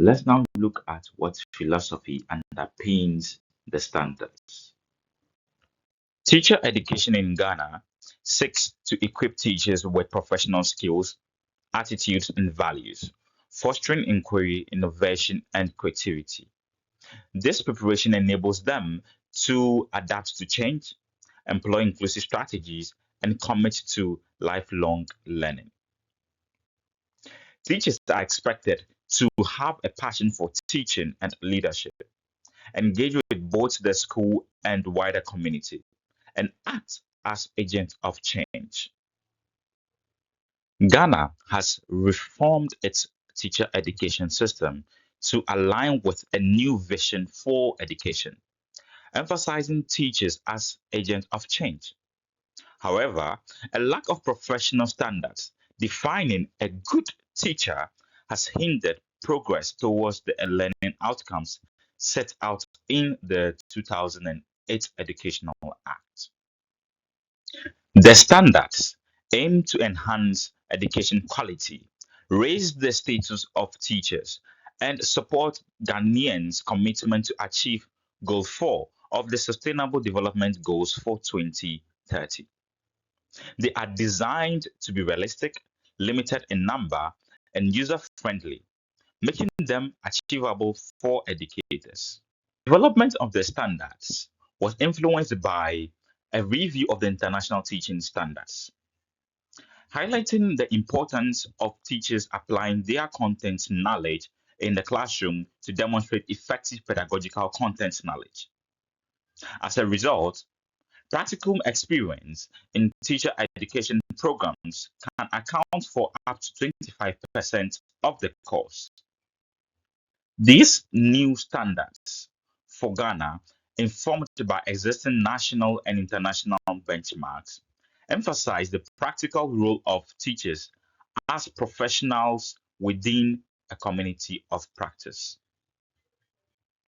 Let's now look at what philosophy underpins the standards. Teacher education in Ghana seeks to equip teachers with professional skills, attitudes, and values, fostering inquiry, innovation, and creativity. This preparation enables them to adapt to change, employ inclusive strategies, and commit to lifelong learning. Teachers are expected to have a passion for teaching and leadership, engage with both the school and wider community, and act as agents of change. Ghana has reformed its teacher education system to align with a new vision for education, emphasizing teachers as agents of change. However, a lack of professional standards defining a good teacher has hindered progress towards the learning outcomes set out in the 2008 Educational Act. The standards aim to enhance education quality, raise the status of teachers, and support Ghanaians' commitment to achieve Goal 4 of the Sustainable Development Goals for 2030. They are designed to be realistic, limited in number, and user friendly, making them achievable for educators. Development of the standards was influenced by a review of the international teaching standards, highlighting the importance of teachers applying their content knowledge in the classroom to demonstrate effective pedagogical content knowledge. As a result, practical experience in teacher education programs can account for up to 25% of the course. These new standards for Ghana, informed by existing national and international benchmarks, emphasize the practical role of teachers as professionals within a community of practice.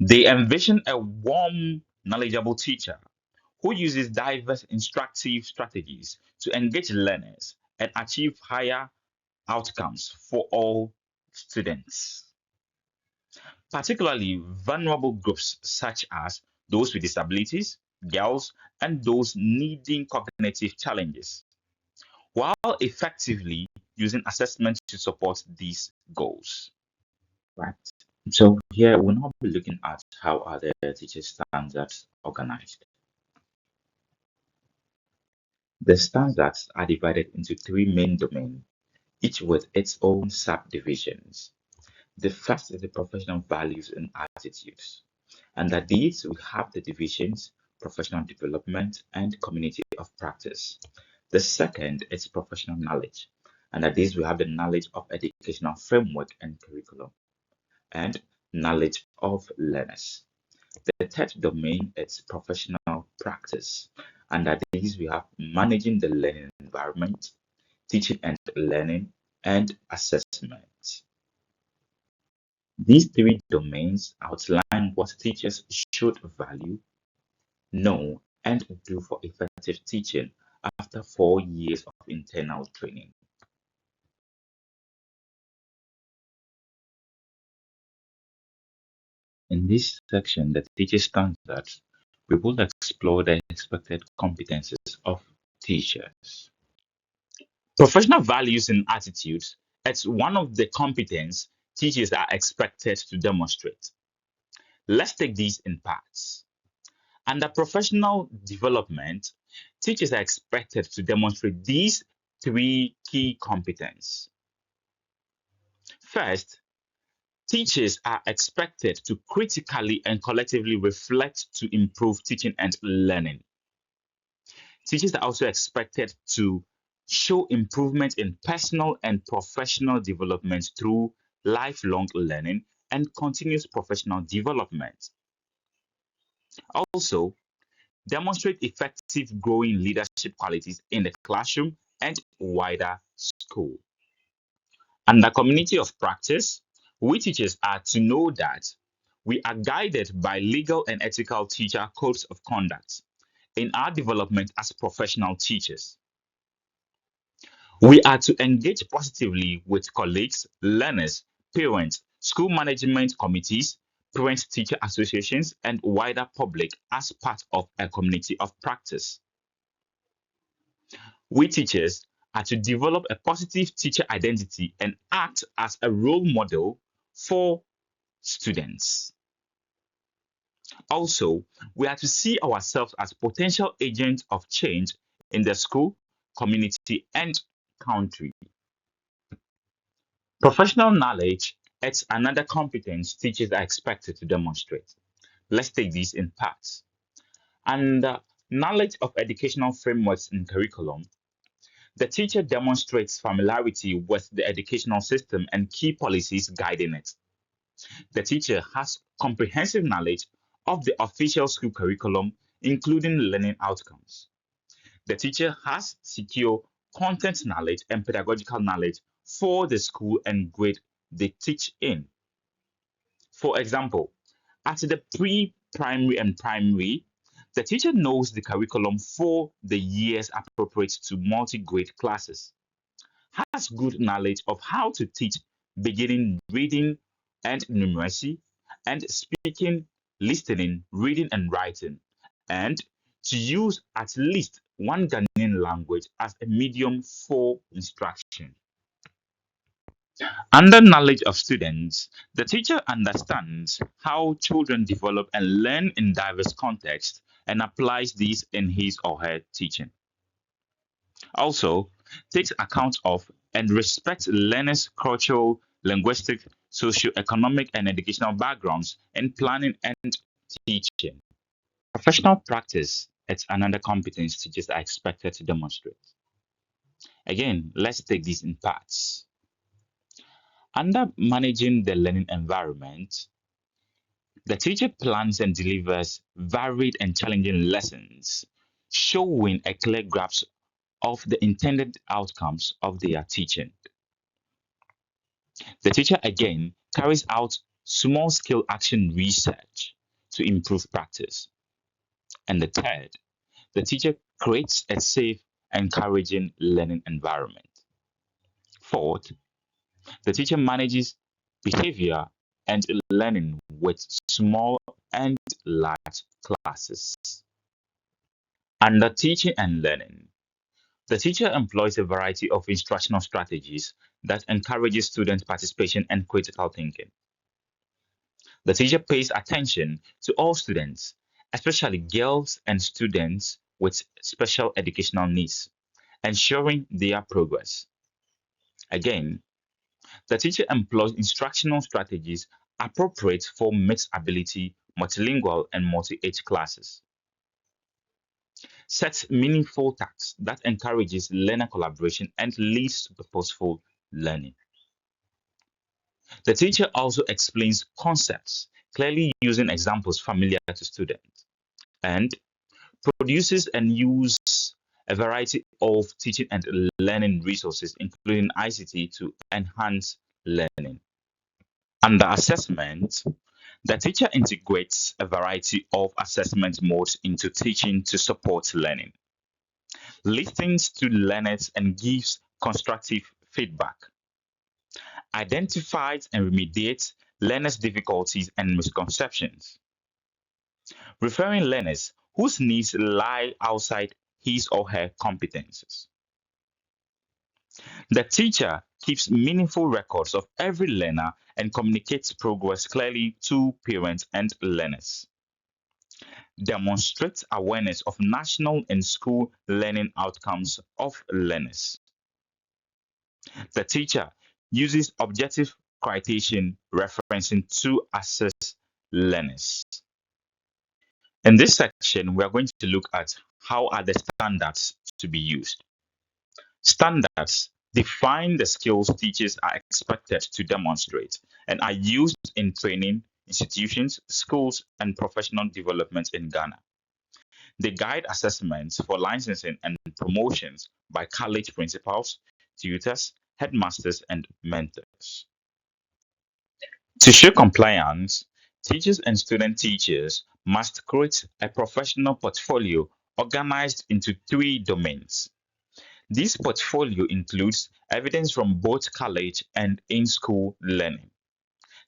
They envision a warm, knowledgeable teacher who uses diverse instructive strategies to engage learners and achieve higher outcomes for all students, particularly vulnerable groups such as those with disabilities, girls, and those needing cognitive challenges, while effectively using assessment to support these goals. Right. So here we'll now be looking at how are the teacher standards organized. The standards are divided into three main domains, each with its own subdivisions. The first is the professional values and attitudes. Under these, we have the divisions professional development and community of practice. The second is professional knowledge. Under this, we have the knowledge of educational framework and curriculum and knowledge of learners. The third domain is professional practice. Under these, we have managing the learning environment, teaching and learning, and assessment. These three domains outline what teachers should value, know, and do for effective teaching after 4 years of internal training. In this section, the teacher standards, we will explore the expected competencies of teachers. Professional values and attitudes, it's one of the competence teachers are expected to demonstrate. Let's take these in parts. Under professional development, teachers are expected to demonstrate these three key competences. First, teachers are expected to critically and collectively reflect to improve teaching and learning. Teachers are also expected to show improvement in personal and professional development through lifelong learning and continuous professional development. Also, demonstrate effective growing leadership qualities in the classroom and wider school. Under community of practice, we teachers are to know that we are guided by legal and ethical teacher codes of conduct in our development as professional teachers. We are to engage positively with colleagues, learners, parents, school management committees, parent-teacher associations, and wider public as part of a community of practice. We teachers are to develop a positive teacher identity and act as a role model for students. Also, we are to see ourselves as potential agents of change in the school, community, and country. Professional knowledge is another competence teachers are expected to demonstrate. Let's take these in parts. And knowledge of educational frameworks and curriculum. The teacher demonstrates familiarity with the educational system and key policies guiding it. The teacher has comprehensive knowledge of the official school curriculum, including learning outcomes. The teacher has secure content knowledge and pedagogical knowledge for the school and grade they teach in. For example, at the pre-primary and primary, the teacher knows the curriculum for the years appropriate to multi-grade classes, has good knowledge of how to teach beginning reading and numeracy, and speaking, listening, reading, and writing, and to use at least one Ghanaian language as a medium for instruction. Under knowledge of students, the teacher understands how children develop and learn in diverse contexts and applies these in his or her teaching. Also, takes account of and respects learners' cultural, linguistic, socio-economic, and educational backgrounds in planning and teaching. Professional practice is another competence teachers are expected to demonstrate. Again, let's take these in parts. Under managing the learning environment, the teacher plans and delivers varied and challenging lessons, showing a clear grasp of the intended outcomes of their teaching. The teacher again carries out small scale action research to improve practice. And the third, the teacher creates a safe, encouraging learning environment. Fourth, the teacher manages behavior and learning with small and large classes. Under teaching and learning, the teacher employs a variety of instructional strategies that encourages student participation and critical thinking. The teacher pays attention to all students, especially girls and students with special educational needs, ensuring their progress. Again, the teacher employs instructional strategies appropriate for mixed ability, multilingual, and multi-age classes. Sets meaningful tasks that encourages learner collaboration and leads to purposeful learning. The teacher also explains concepts, clearly using examples familiar to students, and produces and uses a variety of teaching and learning resources, including ICT, to enhance learning. Under assessment, the teacher integrates a variety of assessment modes into teaching to support learning, listens to learners and gives constructive feedback, identifies and remediates learners' difficulties and misconceptions, referring learners whose needs lie outside his or her competences. The teacher keeps meaningful records of every learner and communicates progress clearly to parents and learners. Demonstrates awareness of national and school learning outcomes of learners. The teacher uses objective criteria referencing to assess learners. In this section, we are going to look at how are the standards to be used. Standards define the skills teachers are expected to demonstrate and are used in training, institutions, schools, and professional development in Ghana. They guide assessments for licensing and promotions by college principals, tutors, headmasters, and mentors. To show compliance, teachers and student teachers must create a professional portfolio organized into three domains. This portfolio includes evidence from both college and in-school learning,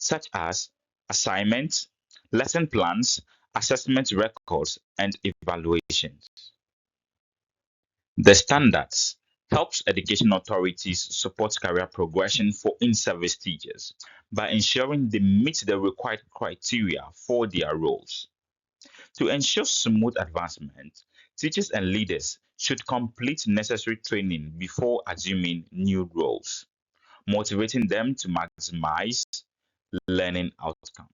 such as assignments, lesson plans, assessment records, and evaluations. The standards helps education authorities support career progression for in-service teachers by ensuring they meet the required criteria for their roles. To ensure smooth advancement, teachers and leaders should complete necessary training before assuming new roles, motivating them to maximize learning outcome.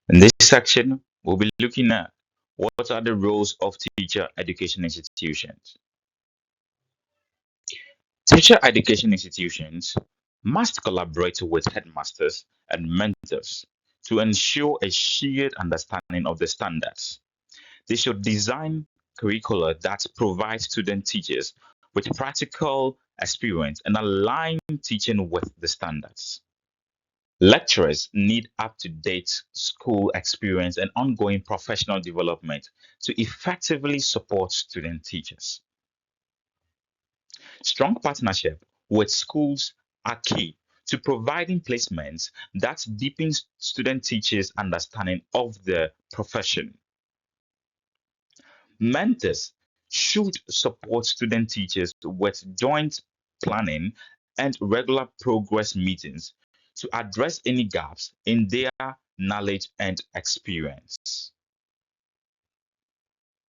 In this section, we'll be looking at what are the roles of teacher education institutions. Teacher education institutions must collaborate with headmasters and mentors to ensure a shared understanding of the standards. They should design curricula that provide student teachers with practical experience and align teaching with the standards. Lecturers need up-to-date school experience and ongoing professional development to effectively support student teachers. Strong partnership with schools are key to providing placements that deepens student teachers' understanding of the profession. Mentors should support student teachers with joint planning and regular progress meetings to address any gaps in their knowledge and experience.